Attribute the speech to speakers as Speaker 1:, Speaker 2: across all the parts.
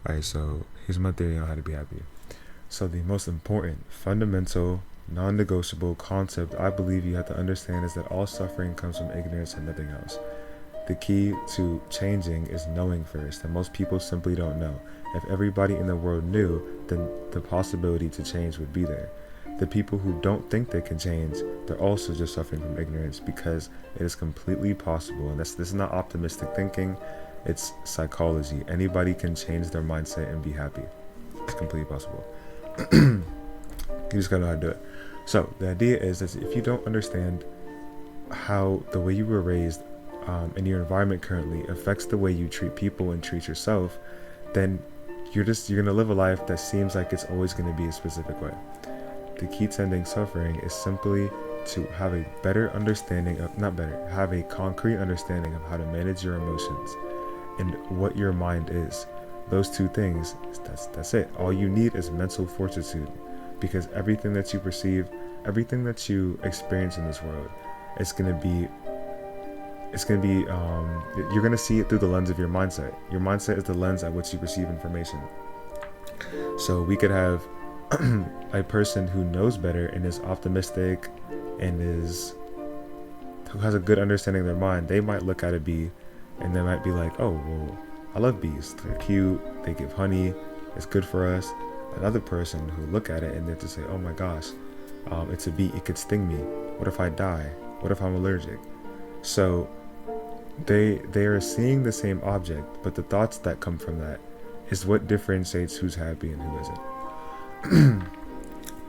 Speaker 1: Alright, so here's my theory on how to be happy. So the most important, fundamental, non-negotiable concept I believe you have to understand is that all suffering comes from ignorance and nothing else. The key to changing is knowing first, and most people simply don't know. If everybody in the world knew, then the possibility to change would be there. The people who don't think they can change, they're also just suffering from ignorance because it is completely possible. And this is not optimistic thinking, it's psychology. Anybody can change their mindset and be happy. It's completely possible. You just gotta know how to do it. So the idea is that if you don't understand how the way you were raised and your environment currently affects the way you treat people and treat yourself, then you're gonna live a life that seems like it's always gonna be a specific way. The key to ending suffering is simply to have a better understanding of, not better, have a concrete understanding of how to manage your emotions and what your mind is. Those two things, that's it. All you need is mental fortitude, because everything that you perceive, everything that you experience in this world, you're gonna see it through the lens of your mindset. Your mindset is the lens at which you perceive information. So we could have a person who knows better and is optimistic and who has a good understanding of their mind. They might look at a bee and they might be like, oh well, I love bees, they're cute, they give honey, it's good for us. Another person who look at it and they just say, oh my gosh, it's a bee, it could sting me, what if I die, what if I'm allergic? So they are seeing the same object, but the thoughts that come from that is what differentiates who's happy and who isn't.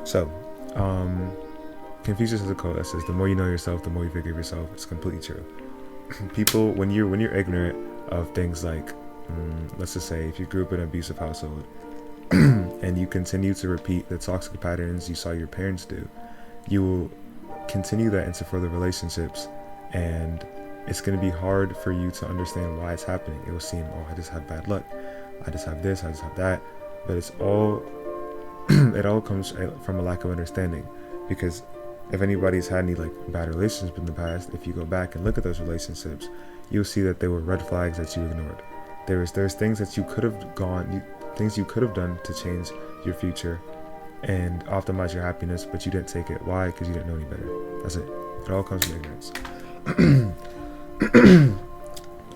Speaker 1: So Confucius has a quote that says, the more you know yourself, the more you forgive yourself. It's completely true. People, when you're ignorant of things like, let's just say if you grew up in an abusive household and you continue to repeat the toxic patterns you saw your parents do, you will continue that into further relationships, and it's going to be hard for you to understand why it's happening. It will seem, oh, I just have bad luck, I just have this, I just have that, but it's all it all comes from a lack of understanding. Because if anybody's had any like bad relationships in the past, if you go back and look at those relationships, you'll see that there were red flags that you ignored. There's things that you could have things you could have done to change your future and optimize your happiness, but you didn't take it. Why? Because you didn't know any better. That's it. It all comes from ignorance.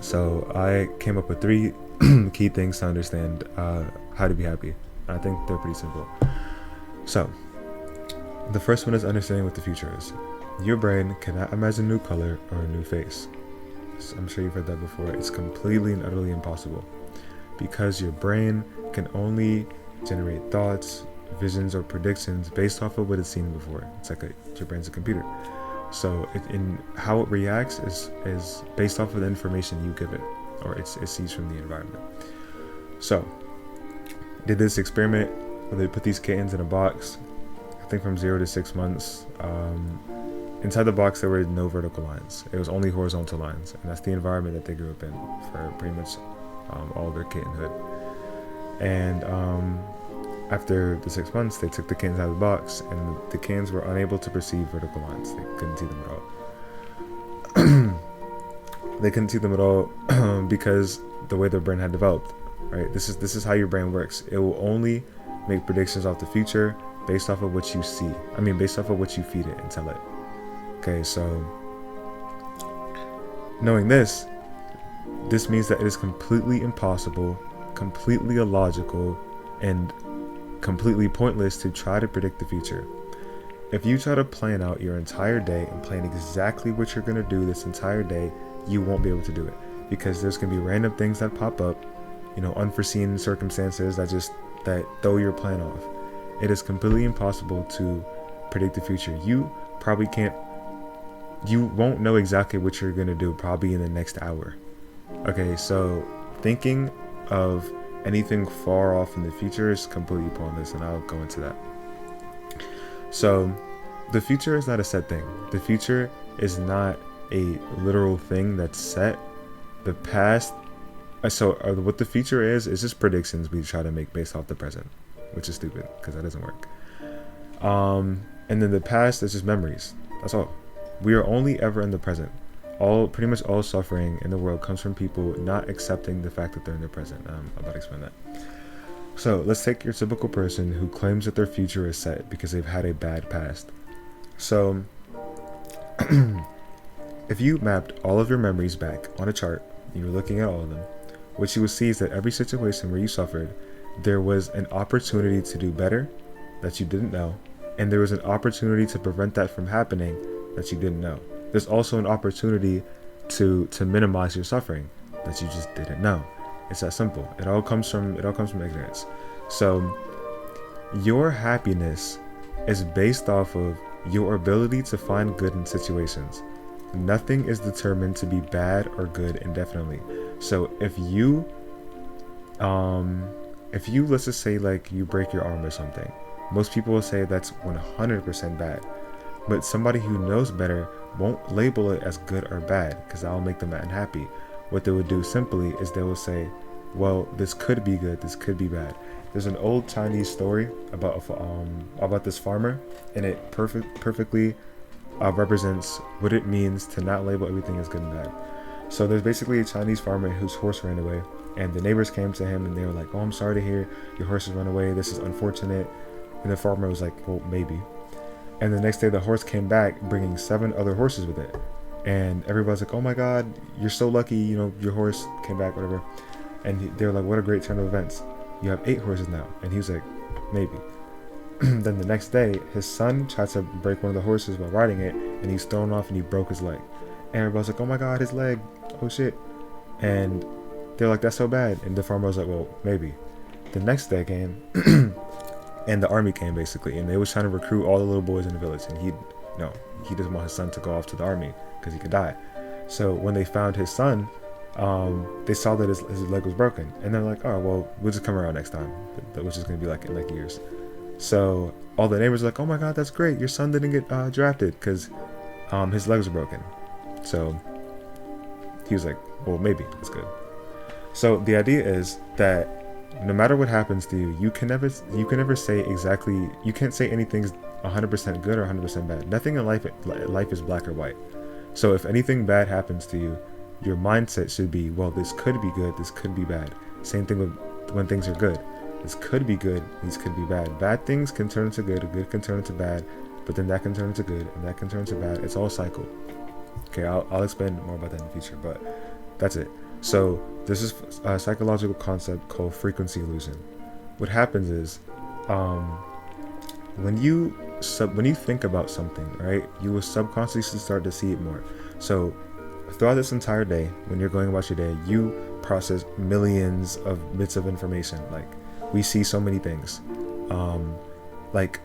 Speaker 1: So I came up with 3 key things to understand how to be happy. I think they're pretty simple. So the first one is understanding what the future is. Your brain cannot imagine a new color or a new face. I'm sure you've heard that before. It's completely and utterly impossible, because your brain can only generate thoughts, visions, or predictions based off of what it's seen before. It's like your brain's a computer. So in how it reacts is based off of the information you give it, or it sees from the environment. So did this experiment where they put these kittens in a box, I think from 0 to 6 months. Inside the box there were no vertical lines. It was only horizontal lines, and that's the environment that they grew up in for pretty much all their kittenhood. And after the 6 months, they took the kittens out of the box, and the kittens were unable to perceive vertical lines. They couldn't see them at all. They couldn't see them at all because the way their brain had developed. Right? This is how your brain works. It will only make predictions off the future based off of what you see. Based off of what you feed it and tell it. Okay, so knowing this means that it is completely impossible, completely illogical, and completely pointless to try to predict the future. If you try to plan out your entire day and plan exactly what you're going to do this entire day, you won't be able to do it, because there's going to be random things that pop up, unforeseen circumstances that throw your plan off. It is completely impossible to predict the future. You won't know exactly what you're going to do probably in the next hour. Okay, so thinking of anything far off in the future is completely pointless, and I'll go into that. So the future is not a set thing. The future is not a literal thing that's set. The past, what the future is just predictions we try to make based off the present, which is stupid because that doesn't work. And then the past is just memories. That's all. We are only ever in the present. Pretty much all suffering in the world comes from people not accepting the fact that they're in the present. I'm about to explain that. So let's take your typical person who claims that their future is set because they've had a bad past. So if you mapped all of your memories back on a chart and you were looking at all of them, what you would see is that every situation where you suffered, there was an opportunity to do better that you didn't know, and there was an opportunity to prevent that from happening that you didn't know. There's also an opportunity to minimize your suffering that you just didn't know. It's that simple. It all comes from ignorance. So your happiness is based off of your ability to find good in situations. Nothing is determined to be bad or good indefinitely. So if you let's just say like you break your arm or something, most people will say that's 100% bad. But somebody who knows better won't label it as good or bad because that'll make them unhappy. What they would do simply is they will say, well, this could be good, this could be bad. There's an old Chinese story about this farmer, and it perfectly represents what it means to not label everything as good and bad. So there's basically a Chinese farmer whose horse ran away, and the neighbors came to him and they were like, oh, I'm sorry to hear your horse has run away, this is unfortunate. And the farmer was like, well, maybe. And the next day the horse came back bringing 7 other horses with it, and everybody's like, oh my god, you're so lucky, you know, your horse came back, whatever. And they were like, what a great turn of events, you have 8 horses now. And he was like, maybe. Then the next day his son tried to break one of the horses while riding it, and he's thrown off and he broke his leg. And everybody's like, oh my god, his leg, oh shit. And they're like, that's so bad. And the farmer was like, well, maybe. The next day came and the army came basically, and they was trying to recruit all the little boys in the village, and he doesn't want his son to go off to the army because he could die. So when they found his son, they saw that his leg was broken, and they're like, oh well, we'll just come around next time, which is going to be like in like years. So all the neighbors were like, oh my god, that's great, your son didn't get drafted because his legs were broken. So he was like, well, maybe it's good. So the idea is that no matter what happens to you, you can never say exactly, you can't say anything's 100% good or 100% bad. Nothing in life is black or white. So if anything bad happens to you, your mindset should be, well, this could be good, this could be bad. Same thing with when things are good. This could be good, these could be bad. Bad things can turn into good can turn into bad, but then that can turn into good, and that can turn into bad. It's all cycle. Okay, I'll explain more about that in the future, but that's it. So this is a psychological concept called frequency illusion. What happens is, when you think about something, right, you will subconsciously start to see it more. So throughout this entire day, when you're going about your day, you process millions of bits of information. Like, we see so many things, like,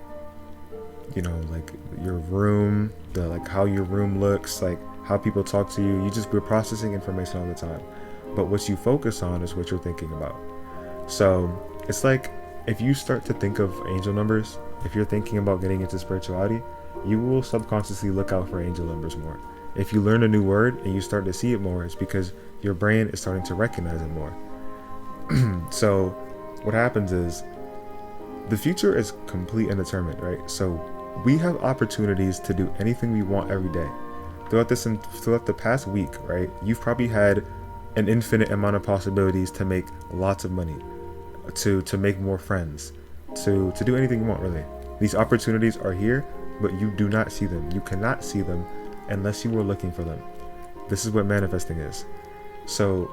Speaker 1: you know, like your room, like how your room looks, like how people talk to you. We're processing information all the time, but what you focus on is what you're thinking about. So it's like, if you start to think of angel numbers, if you're thinking about getting into spirituality, you will subconsciously look out for angel numbers more. If you learn a new word and you start to see it more, it's because your brain is starting to recognize it more. So what happens is, the future is complete and determined, right? So we have opportunities to do anything we want every day. Throughout the past week, right, you've probably had an infinite amount of possibilities to make lots of money, to make more friends, to do anything you want, really. These opportunities are here, but you do not see them. You cannot see them unless you were looking for them. This is what manifesting is. So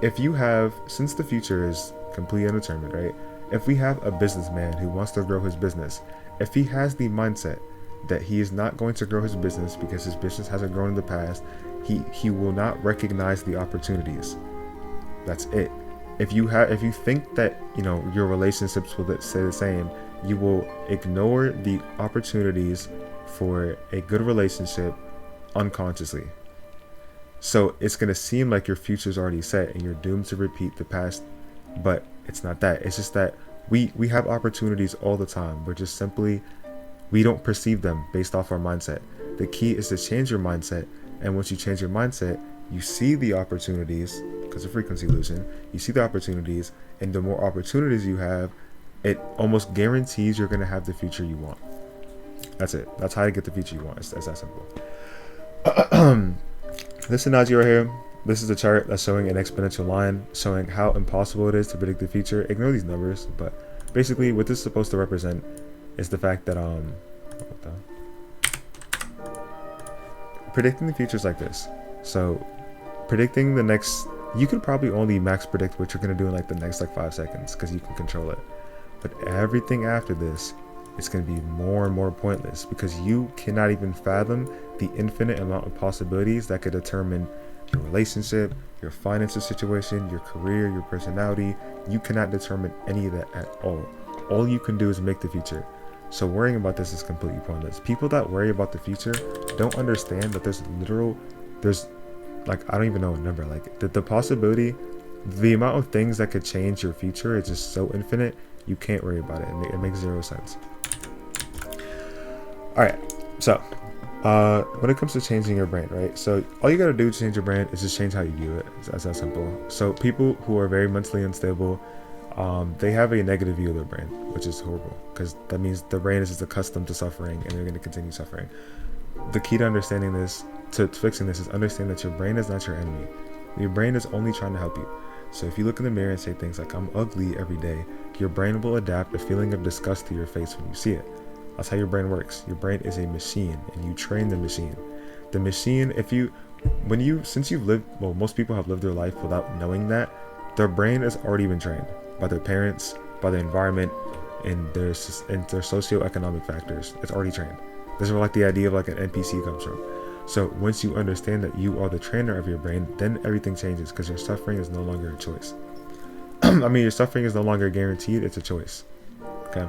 Speaker 1: if you have, since the future is completely undetermined, right, if we have a businessman who wants to grow his business, if he has the mindset that he is not going to grow his business because his business hasn't grown in the past, he will not recognize the opportunities. That's it. If you think that, you know, your relationships will stay the same, you will ignore the opportunities for a good relationship unconsciously. So it's going to seem like your future's already set and you're doomed to repeat the past, but it's not that. It's just that we have opportunities all the time. We don't perceive them based off our mindset. The key is to change your mindset, and once you change your mindset, you see the opportunities, because of frequency illusion, you see the opportunities, and the more opportunities you have, it almost guarantees you're going to have the future you want. That's it. That's how to get the future you want. It's that simple. Listen, Najee, right here. This is a chart that's showing an exponential line, showing how impossible it is to predict the future. Ignore these numbers, but basically what this is supposed to represent is the fact that what the- predicting the future is like this. So predicting the next, you could probably only max predict what you're gonna do in like the next like 5 seconds because you can control it. But everything after this, it's gonna be more and more pointless because you cannot even fathom the infinite amount of possibilities that could determine your relationship, your financial situation, your career, your personality. You cannot determine any of that at all. All you can do is make the future. So worrying about this is completely pointless. People that worry about the future don't understand that there's like, I don't even know a number, like the possibility, the amount of things that could change your future is just so infinite. You can't worry about it. It makes zero sense. All right, so when it comes to changing your brain, right? So all you gotta do to change your brain is just change how you view it. It's that simple. So people who are very mentally unstable, they have a negative view of their brain, which is horrible because that means the brain is just accustomed to suffering and they're going to continue suffering. The key to understanding this, to fixing this, is understand that your brain is not your enemy. Your brain is only trying to help you. So if you look in the mirror and say things like, I'm ugly every day, your brain will adapt a feeling of disgust to your face when you see it. That's how your brain works. Your brain is a machine and you train the machine. The machine, since you've lived, well, most people have lived their life without knowing that, their brain has already been trained by their parents, by the environment, and their socioeconomic factors. It's already trained. This is where like the idea of like an NPC comes from. So once you understand that you are the trainer of your brain, then everything changes because your suffering is no longer a choice. I mean, your suffering is no longer guaranteed, it's a choice. Okay?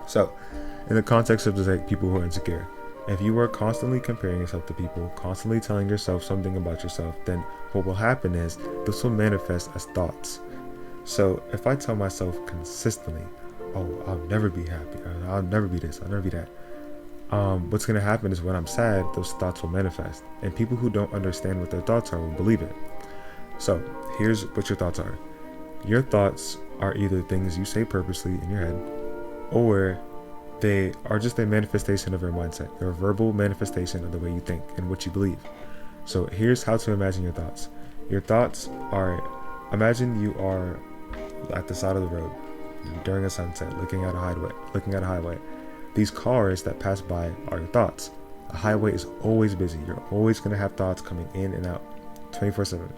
Speaker 1: So, in the context of just like people who are insecure, if you are constantly comparing yourself to people, constantly telling yourself something about yourself, then what will happen is this will manifest as thoughts. So if I tell myself consistently, oh, I'll never be happy, or I'll never be this, I'll never be that, what's going to happen is when I'm sad, those thoughts will manifest. And people who don't understand what their thoughts are will believe it. So here's what your thoughts are. Your thoughts are either things you say purposely in your head, or they are just a manifestation of your mindset. They're a verbal manifestation of the way you think and what you believe. So here's how to imagine your thoughts. Your thoughts are, imagine you are at the side of the road during a sunset, looking at a highway. These cars that pass by are your thoughts. A highway is always busy. You're always going to have thoughts coming in and out 24/7.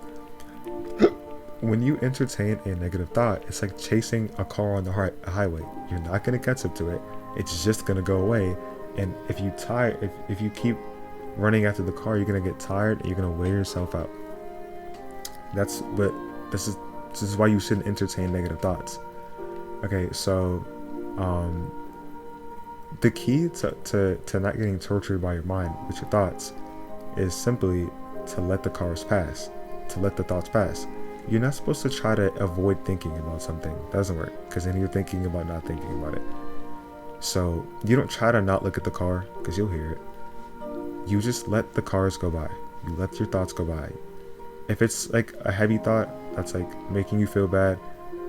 Speaker 1: When you entertain a negative thought, it's like chasing a car on the highway. You're not going to catch up to it. It's just going to go away. And if you keep running after the car, you're going to get tired and you're going to wear yourself out. This is why you shouldn't entertain negative thoughts. Okay, so the key to not getting tortured by your mind with your thoughts is simply to let the cars pass, to let the thoughts pass. You're not supposed to try to avoid thinking about something. That doesn't work, because then you're thinking about not thinking about it. So you don't try to not look at the car, because you'll hear it. You just let the cars go by. You let your thoughts go by. If it's like a heavy thought that's like making you feel bad,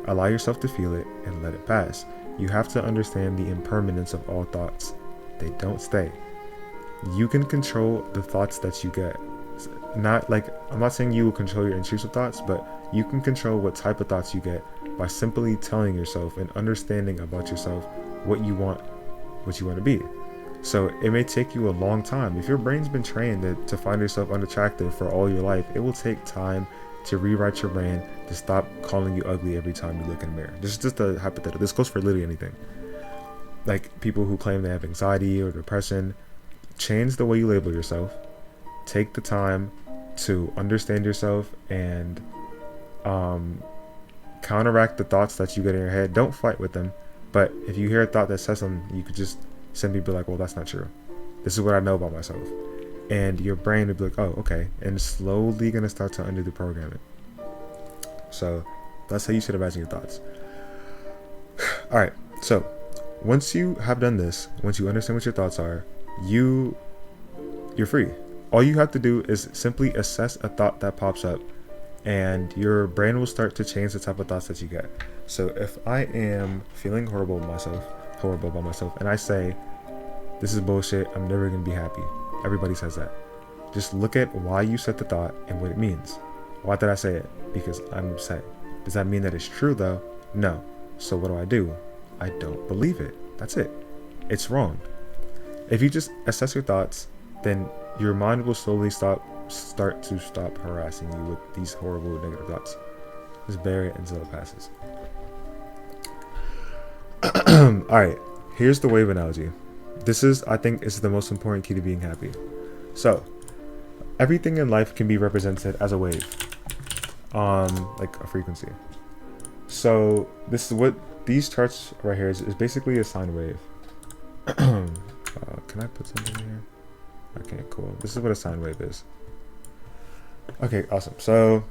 Speaker 1: allow yourself to feel it and let it pass. You have to understand the impermanence of all thoughts. They don't stay. You can control the thoughts that you get. I'm not saying you will control your intrusive thoughts, but you can control what type of thoughts you get by simply telling yourself and understanding about yourself what you want to be. So it may take you a long time. If your brain's been trained to find yourself unattractive for all your life, it will take time to rewrite your brain to stop calling you ugly every time you look in the mirror. This is just a hypothetical. This goes for literally anything. Like people who claim they have anxiety or depression, change the way you label yourself. Take the time to understand yourself and counteract the thoughts that you get in your head. Don't fight with them. But if you hear a thought that says something, you could just simply be like, well, that's not true. This is what I know about myself. And your brain would be like, oh, okay. And it's slowly going to start to undo the programming. So that's how you should imagine your thoughts. All right. So once you have done this, once you understand what your thoughts are, you're free. All you have to do is simply assess a thought that pops up, and your brain will start to change the type of thoughts that you get. So if I am feeling horrible about myself, and I say, this is bullshit, I'm never going to be happy. Everybody says that. Just look at why you said the thought and what it means. Why did I say it? Because I'm upset. Does that mean that it's true though? No. So what do? I don't believe it. That's it. It's wrong. If you just assess your thoughts, then your mind will slowly start to stop harassing you with these horrible negative thoughts. Just bear it until it passes. Alright, here's the wave analogy. This is, I think, is the most important key to being happy. So, everything in life can be represented as a wave, like a frequency. So, this is what these charts right here is basically a sine wave. Can I put something here? Okay, cool. This is what a sine wave is. Okay, awesome. So,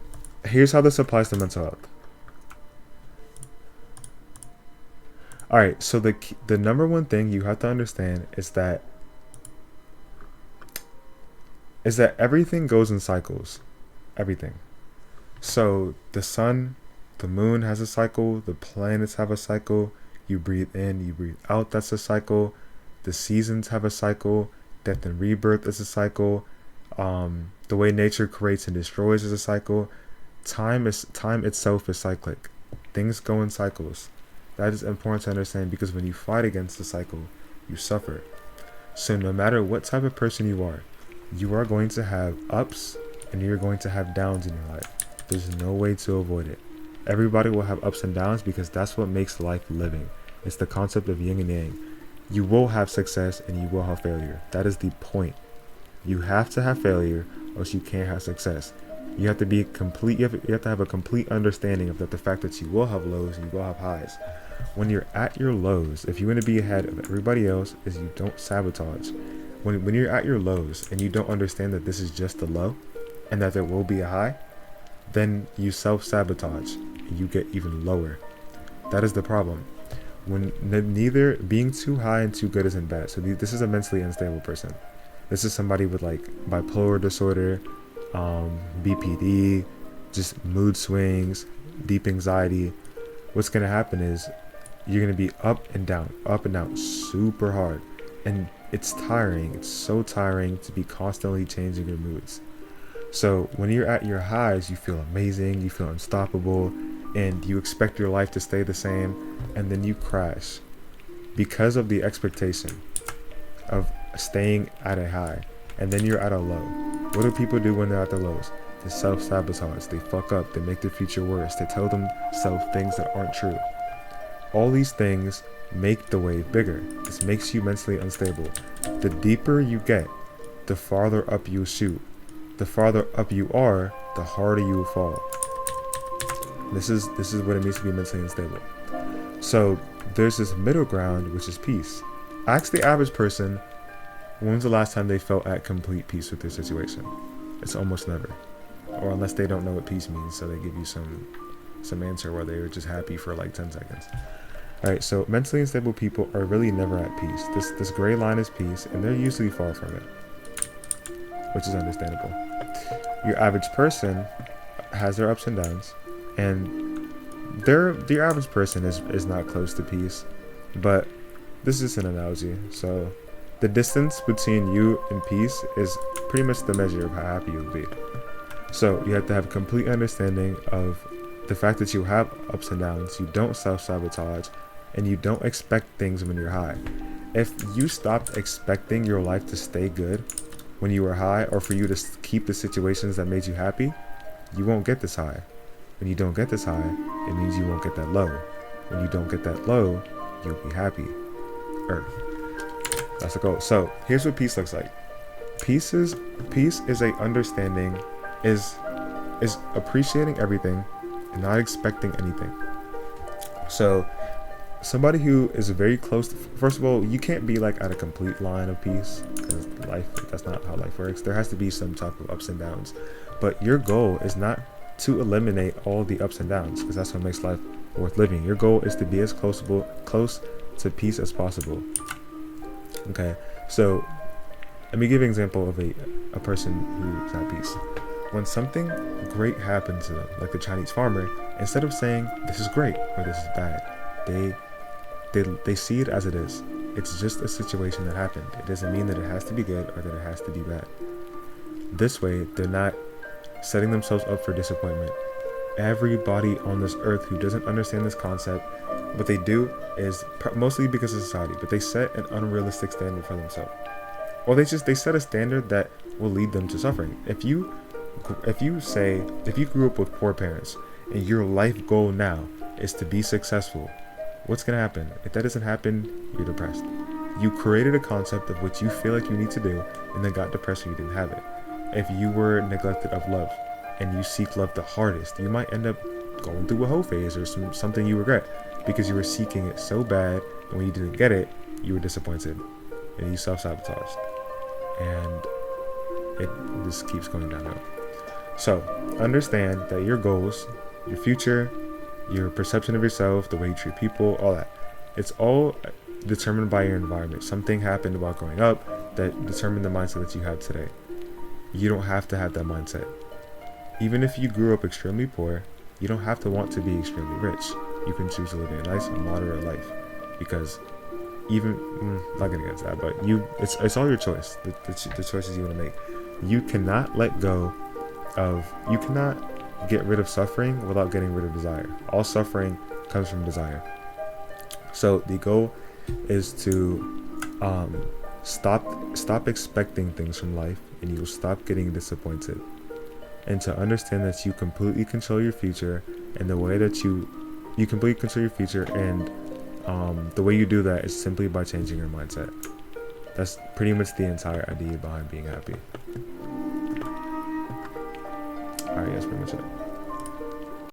Speaker 1: here's how this applies to mental health. Alright, so the number one thing you have to understand is that everything goes in cycles. Everything. So the sun, the moon has a cycle, the planets have a cycle, you breathe in, you breathe out, that's a cycle, the seasons have a cycle, death and rebirth is a cycle, the way nature creates and destroys is a cycle, time itself is cyclic. Things go in cycles. That is important to understand, because when you fight against the cycle, you suffer. So no matter what type of person you are going to have ups and you're going to have downs in your life. There's no way to avoid it. Everybody will have ups and downs, because that's what makes life living. It's the concept of yin and yang. You will have success and you will have failure. That is the point. You have to have failure, or else you can't have success. You have to be complete. You have to have a complete understanding of that. The fact that you will have lows and you will have highs. When you're at your lows, if you want to be ahead of everybody else, is you don't sabotage. When you're at your lows and you don't understand that this is just a low, and that there will be a high, then you self-sabotage and you get even lower. That is the problem. When neither being too high and too good isn't bad. So this is a mentally unstable person. This is somebody with like bipolar disorder, BPD, just mood swings, deep anxiety. What's going to happen is you're going to be up and down super hard. And it's tiring. It's so tiring to be constantly changing your moods. So when you're at your highs, you feel amazing, you feel unstoppable, and you expect your life to stay the same, and then you crash because of the expectation of staying at a high, and then you're at a low. What do people do when they're at the lows? They self-sabotage, they fuck up, they make their future worse, they tell themselves things that aren't true. All these things make the wave bigger. This makes you mentally unstable. The deeper you get, the farther up you shoot. The farther up you are, the harder you will fall. This is what it means to be mentally unstable. So there's this middle ground, which is peace. Ask the average person, when's the last time they felt at complete peace with their situation? It's almost never. Or unless they don't know what peace means, so they give you some answer where they were just happy for like 10 seconds. Alright, so mentally unstable people are really never at peace. This gray line is peace, and they're usually far from it, which is understandable. Your average person has their ups and downs, and the average person is not close to peace, but this is an analogy. So the distance between you and peace is pretty much the measure of how happy you'll be. So you have to have complete understanding of the fact that you have ups and downs, you don't self-sabotage, and you don't expect things when you're high. If you stopped expecting your life to stay good when you were high, or for you to keep the situations that made you happy, you won't get this high. When you don't get this high, it means you won't get that low. When you don't get that low, you'll be happy. That's the goal. So here's what peace looks like. Peace is a understanding, is appreciating everything and not expecting anything. So somebody who is very close to, first of all, you can't be like at a complete line of peace, because that's not how life works. There has to be some type of ups and downs, but your goal is not to eliminate all the ups and downs, because that's what makes life worth living. Your goal is to be as close to peace as possible. Okay, so let me give you an example of a person who's at peace. When something great happens to them, like the Chinese farmer, instead of saying this is great or this is bad, they see it as it is. It's just a situation that happened. It doesn't mean that it has to be good or that it has to be bad. This way, they're not setting themselves up for disappointment. Everybody on this earth who doesn't understand this concept, what they do is, mostly because of society, but they set an unrealistic standard for themselves. Or they set a standard that will lead them to suffering. If you grew up with poor parents and your life goal now is to be successful, what's going to happen? If that doesn't happen, you're depressed. You created a concept of what you feel like you need to do and then got depressed when you didn't have it. If you were neglected of love and you seek love the hardest, you might end up going through a hoe phase or something you regret because you were seeking it so bad, and when you didn't get it, you were disappointed and you self-sabotaged. And it just keeps going downhill. So understand that your goals, your future, your perception of yourself, the way you treat people, all that, it's all determined by your environment. Something happened while growing up that determined the mindset that you have today. You don't have to have that mindset. Even if you grew up extremely poor, you don't have to want to be extremely rich. You can choose to live a nice, moderate life, because even not gonna get into that, but it's all your choice. The choices you want to make. You cannot you cannot get rid of suffering without getting rid of desire. All suffering comes from desire. So the goal is to stop expecting things from life, and you'll stop getting disappointed. And to understand that you completely control your future, and the way that you completely control your future, and the way you do that is simply by changing your mindset. That's pretty much the entire idea behind being happy. Alright, that's pretty much it.